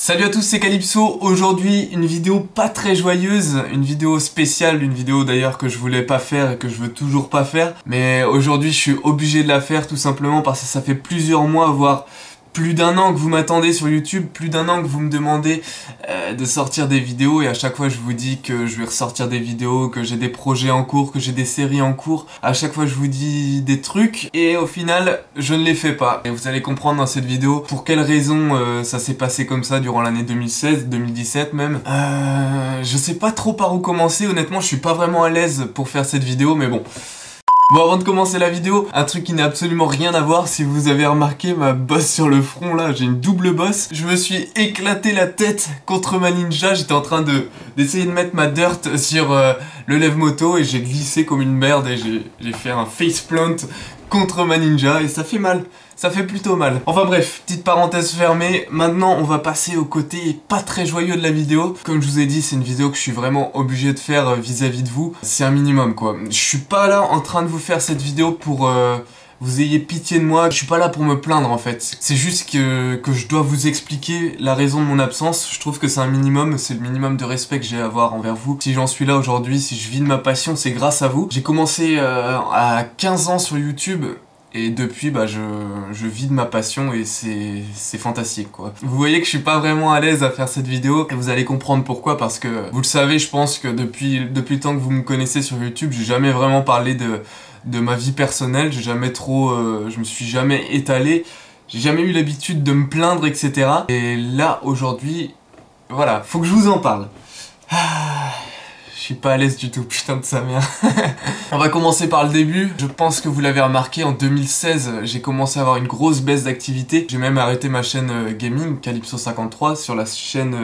Salut à tous, c'est Calypso. Aujourd'hui, une vidéo pas très joyeuse, une vidéo spéciale, une vidéo d'ailleurs que je voulais pas faire et que je veux toujours pas faire. Mais aujourd'hui, je suis obligé de la faire tout simplement parce que ça fait plusieurs mois, voire plus d'un an que vous m'attendez sur YouTube, plus d'un an que vous me demandez de sortir des vidéos et à chaque fois je vous dis que je vais ressortir des vidéos, que j'ai des projets en cours, que j'ai des séries en cours. À chaque fois je vous dis des trucs et au final je ne les fais pas. Et vous allez comprendre dans cette vidéo pour quelles raisons ça s'est passé comme ça durant l'année 2016, 2017 même. Je sais pas trop par où commencer, honnêtement je suis pas vraiment à l'aise pour faire cette vidéo mais bon. Bon, avant de commencer la vidéo, un truc qui n'a absolument rien à voir, si vous avez remarqué ma bosse sur le front là, j'ai une double bosse. Je me suis éclaté la tête contre ma ninja, j'étais en train d'essayer de mettre ma dirt sur le lève-moto et j'ai glissé comme une merde et j'ai fait un faceplant contre ma ninja et ça fait mal. Ça fait plutôt mal. Enfin bref, petite parenthèse fermée. Maintenant, on va passer au côté pas très joyeux de la vidéo. Comme je vous ai dit, c'est une vidéo que je suis vraiment obligé de faire vis-à-vis de vous. C'est un minimum, quoi. Je suis pas là en train de vous faire cette vidéo pour vous ayez pitié de moi. Je suis pas là pour me plaindre, en fait. C'est juste que je dois vous expliquer la raison de mon absence. Je trouve que c'est un minimum. C'est le minimum de respect que j'ai à avoir envers vous. Si j'en suis là aujourd'hui, si je vis de ma passion, c'est grâce à vous. J'ai commencé à 15 ans sur YouTube. Et depuis, bah, je vis de ma passion et c'est fantastique, quoi. Vous voyez que je suis pas vraiment à l'aise à faire cette vidéo et vous allez comprendre pourquoi, parce que vous le savez, je pense que depuis le temps que vous me connaissez sur YouTube, j'ai jamais vraiment parlé de ma vie personnelle, j'ai jamais trop, je me suis jamais étalé, j'ai jamais eu l'habitude de me plaindre, etc. Et là, aujourd'hui, voilà, faut que je vous en parle. Je suis pas à l'aise du tout, putain de sa mère. On va commencer par le début. Je pense que vous l'avez remarqué, en 2016, j'ai commencé à avoir une grosse baisse d'activité. J'ai même arrêté ma chaîne gaming, Calypso53, sur la chaîne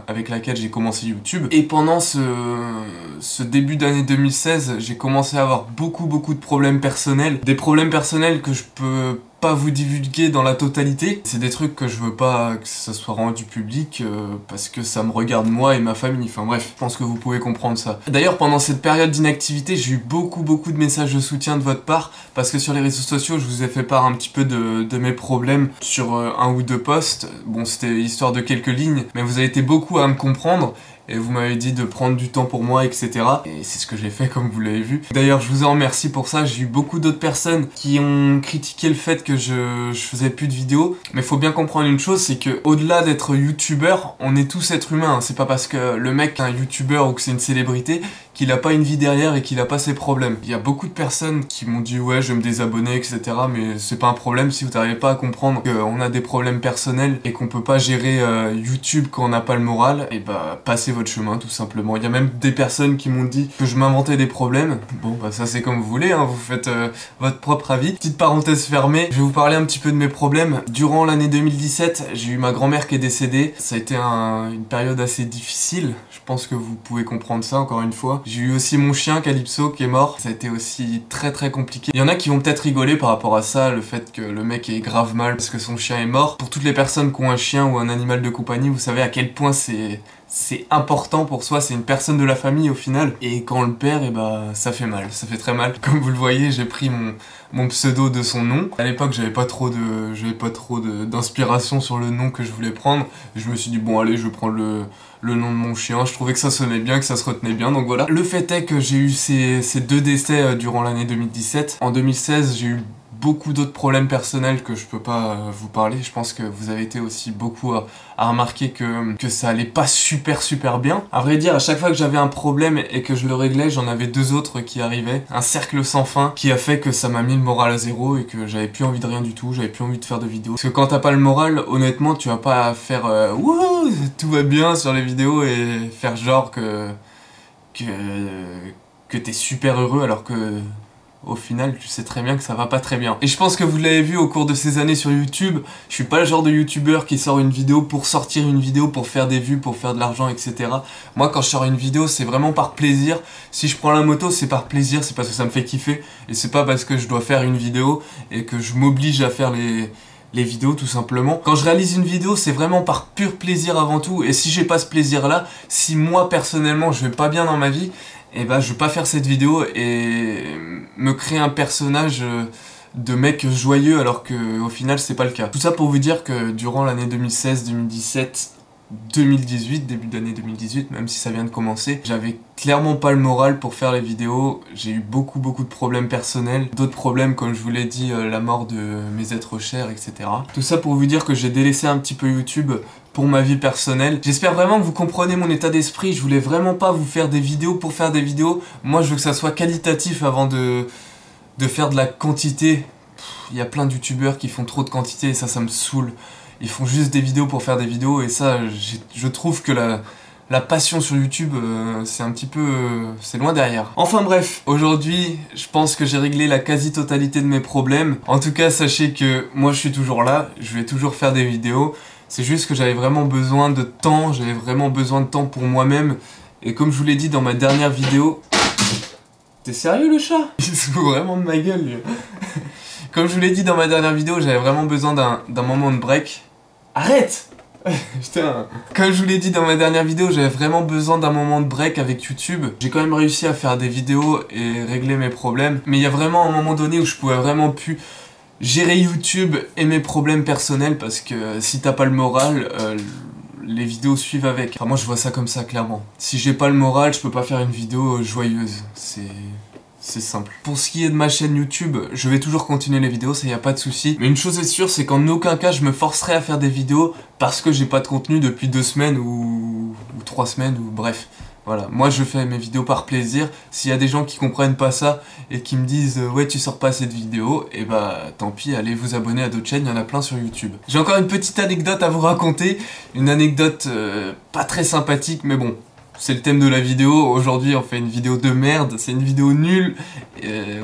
avec laquelle j'ai commencé YouTube. Et pendant ce début d'année 2016, j'ai commencé à avoir beaucoup de problèmes personnels. Des problèmes personnels que je peux pas vous divulguer dans la totalité. C'est des trucs que je veux pas que ça soit rendu public parce que ça me regarde moi et ma famille. Enfin bref, je pense que vous pouvez comprendre ça. D'ailleurs, pendant cette période d'inactivité, j'ai eu beaucoup de messages de soutien de votre part parce que sur les réseaux sociaux, je vous ai fait part un petit peu de mes problèmes sur un ou deux posts. Bon, c'était histoire de quelques lignes, mais vous avez été beaucoup à me comprendre. Et vous m'avez dit de prendre du temps pour moi, etc. Et c'est ce que j'ai fait, comme vous l'avez vu. D'ailleurs, je vous en remercie pour ça. J'ai eu beaucoup d'autres personnes qui ont critiqué le fait que je faisais plus de vidéos. Mais faut bien comprendre une chose, c'est que au-delà d'être youtubeur, on est tous êtres humains. C'est pas parce que le mec est un youtubeur ou que c'est une célébrité qu'il a pas une vie derrière et qu'il a pas ses problèmes. Il y a beaucoup de personnes qui m'ont dit ouais, je vais me désabonner, etc. Mais c'est pas un problème si vous n'arrivez pas à comprendre qu'on a des problèmes personnels et qu'on peut pas gérer YouTube quand on n'a pas le moral. Et bah, passez votre chemin tout simplement. Il y a même des personnes qui m'ont dit que je m'inventais des problèmes. Bon bah ça c'est comme vous voulez, hein, vous faites votre propre avis. Petite parenthèse fermée, je vais vous parler un petit peu de mes problèmes. Durant l'année 2017, j'ai eu ma grand-mère qui est décédée. Ça a été une période assez difficile, je pense que vous pouvez comprendre ça encore une fois. J'ai eu aussi mon chien Calypso qui est mort, ça a été aussi très compliqué. Il y en a qui vont peut-être rigoler par rapport à ça, le fait que le mec ait grave mal parce que son chien est mort. Pour toutes les personnes qui ont un chien ou un animal de compagnie, vous savez à quel point c'est important pour soi, c'est une personne de la famille au final, et quand on le perd, et bah ça fait mal, ça fait très mal. Comme vous le voyez, j'ai pris mon pseudo de son nom. À l'époque, j'avais pas trop d'inspiration sur le nom que je voulais prendre. Je me suis dit bon allez, je vais prendre le nom de mon chien. Je trouvais que ça sonnait bien, que ça se retenait bien, donc voilà. Le fait est que j'ai eu ces deux décès durant l'année 2017. En 2016, j'ai eu beaucoup d'autres problèmes personnels que je peux pas vous parler. Je pense que vous avez été aussi beaucoup à remarquer que ça allait pas super bien. À vrai dire, à chaque fois que j'avais un problème et que je le réglais, j'en avais deux autres qui arrivaient. Un cercle sans fin qui a fait que ça m'a mis le moral à zéro et que j'avais plus envie de rien du tout, j'avais plus envie de faire de vidéos. Parce que quand t'as pas le moral, honnêtement, tu vas pas faire wouhou, tout va bien sur les vidéos et faire genre que t'es super heureux alors que au final, tu sais très bien que ça va pas très bien. Et je pense que vous l'avez vu au cours de ces années sur YouTube, je suis pas le genre de youtubeur qui sort une vidéo pour sortir une vidéo, pour faire des vues, pour faire de l'argent, etc. Moi, quand je sors une vidéo, c'est vraiment par plaisir. Si je prends la moto, c'est par plaisir, c'est parce que ça me fait kiffer. Et c'est pas parce que je dois faire une vidéo et que je m'oblige à faire les vidéos tout simplement. Quand je réalise une vidéo, c'est vraiment par pur plaisir avant tout. Et si j'ai pas ce plaisir-là, si moi personnellement je vais pas bien dans ma vie, et bah je vais pas faire cette vidéo et me créer un personnage de mec joyeux alors que au final c'est pas le cas. Tout ça pour vous dire que durant l'année 2016-2017, 2018, début d'année 2018, même si ça vient de commencer. J'avais clairement pas le moral pour faire les vidéos, j'ai eu beaucoup de problèmes personnels, d'autres problèmes comme je vous l'ai dit, la mort de mes êtres chers, etc. Tout ça pour vous dire que j'ai délaissé un petit peu YouTube pour ma vie personnelle. J'espère vraiment que vous comprenez mon état d'esprit, je voulais vraiment pas vous faire des vidéos pour faire des vidéos, moi je veux que ça soit qualitatif avant de faire de la quantité. Il y a plein de youtubeurs qui font trop de quantité et ça me saoule. Ils font juste des vidéos pour faire des vidéos et ça, je trouve que la passion sur YouTube, c'est un petit peu... c'est loin derrière. Enfin bref, aujourd'hui, je pense que j'ai réglé la quasi-totalité de mes problèmes. En tout cas, sachez que moi je suis toujours là, je vais toujours faire des vidéos. C'est juste que j'avais vraiment besoin de temps, j'avais vraiment besoin de temps pour moi-même. Et comme je vous l'ai dit dans ma dernière vidéo... T'es sérieux le chat? Il se fout vraiment de ma gueule lui. Comme je vous l'ai dit dans ma dernière vidéo, j'avais vraiment besoin d'un moment de break. Arrête! Putain. Comme je vous l'ai dit dans ma dernière vidéo, j'avais vraiment besoin d'un moment de break avec YouTube. J'ai quand même réussi à faire des vidéos et régler mes problèmes. Mais il y a vraiment un moment donné où je pouvais vraiment plus gérer YouTube et mes problèmes personnels parce que si t'as pas le moral, les vidéos suivent avec. Enfin moi je vois ça comme ça clairement. Si j'ai pas le moral, je peux pas faire une vidéo joyeuse. C'est simple. Pour ce qui est de ma chaîne YouTube, je vais toujours continuer les vidéos, ça y a pas de souci. Mais une chose est sûre, c'est qu'en aucun cas je me forcerai à faire des vidéos parce que j'ai pas de contenu depuis 2 semaines ou 3 semaines ou bref. Voilà, moi je fais mes vidéos par plaisir. S'il y a des gens qui comprennent pas ça et qui me disent ouais tu sors pas cette vidéo, et bah tant pis, allez vous abonner à d'autres chaînes, il y en a plein sur YouTube. J'ai encore une petite anecdote à vous raconter, une anecdote pas très sympathique mais bon. C'est le thème de la vidéo, aujourd'hui on fait une vidéo de merde, c'est une vidéo nulle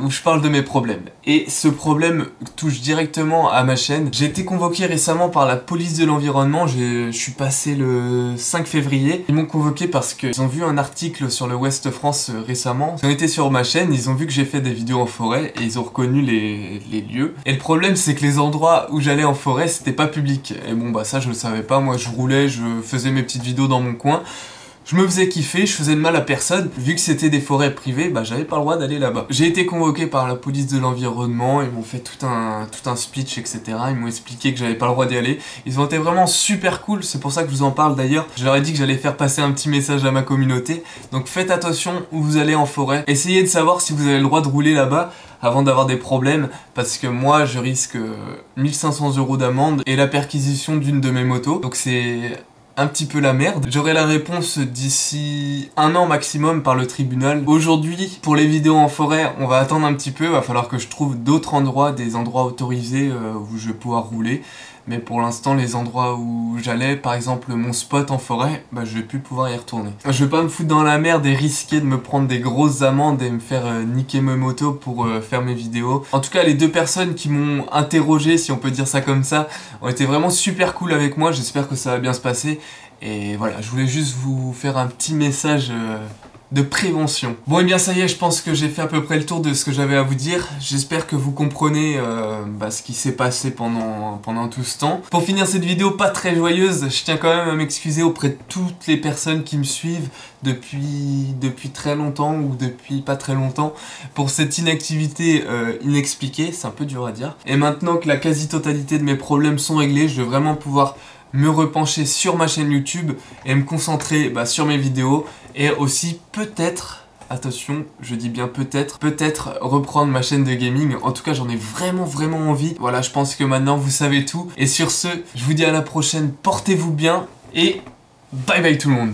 où je parle de mes problèmes. Et ce problème touche directement à ma chaîne. J'ai été convoqué récemment par la police de l'environnement, je suis passé le 5 février. Ils m'ont convoqué parce qu'ils ont vu un article sur le Ouest France récemment. Ils ont été sur ma chaîne, ils ont vu que j'ai fait des vidéos en forêt et ils ont reconnu les lieux. Et le problème c'est que les endroits où j'allais en forêt c'était pas public. Et bon bah ça je le savais pas, moi je roulais, je faisais mes petites vidéos dans mon coin. Je me faisais kiffer, je faisais de mal à personne. Vu que c'était des forêts privées, bah j'avais pas le droit d'aller là-bas. J'ai été convoqué par la police de l'environnement, ils m'ont fait tout un speech, etc. Ils m'ont expliqué que j'avais pas le droit d'y aller. Ils ont été vraiment super cool, c'est pour ça que je vous en parle d'ailleurs. Je leur ai dit que j'allais faire passer un petit message à ma communauté. Donc faites attention où vous allez en forêt. Essayez de savoir si vous avez le droit de rouler là-bas avant d'avoir des problèmes, parce que moi je risque 1500 € d'amende et la perquisition d'une de mes motos. Donc c'est un petit peu la merde. J'aurai la réponse d'ici 1 an maximum par le tribunal. Aujourd'hui, pour les vidéos en forêt, on va attendre un petit peu. Va falloir que je trouve d'autres endroits, des endroits autorisés où je vais pouvoir rouler. Mais pour l'instant, les endroits où j'allais, par exemple mon spot en forêt, bah je vais plus pouvoir y retourner. Je vais pas me foutre dans la merde et risquer de me prendre des grosses amendes et me faire niquer mes motos pour faire mes vidéos. En tout cas, les 2 personnes qui m'ont interrogé, si on peut dire ça comme ça, ont été vraiment super cool avec moi. J'espère que ça va bien se passer. Et voilà, je voulais juste vous faire un petit message de prévention. Bon et bien ça y est, je pense que j'ai fait à peu près le tour de ce que j'avais à vous dire. J'espère que vous comprenez ce qui s'est passé pendant tout ce temps. Pour finir cette vidéo pas très joyeuse, je tiens quand même à m'excuser auprès de toutes les personnes qui me suivent depuis très longtemps ou depuis pas très longtemps pour cette inactivité inexpliquée, c'est un peu dur à dire. Et maintenant que la quasi-totalité de mes problèmes sont réglés, je vais vraiment pouvoir me repencher sur ma chaîne YouTube et me concentrer sur mes vidéos et aussi peut-être, attention, je dis bien peut-être reprendre ma chaîne de gaming. En tout cas, j'en ai vraiment envie. Voilà, je pense que maintenant vous savez tout. Et sur ce, je vous dis à la prochaine, portez-vous bien et bye bye tout le monde.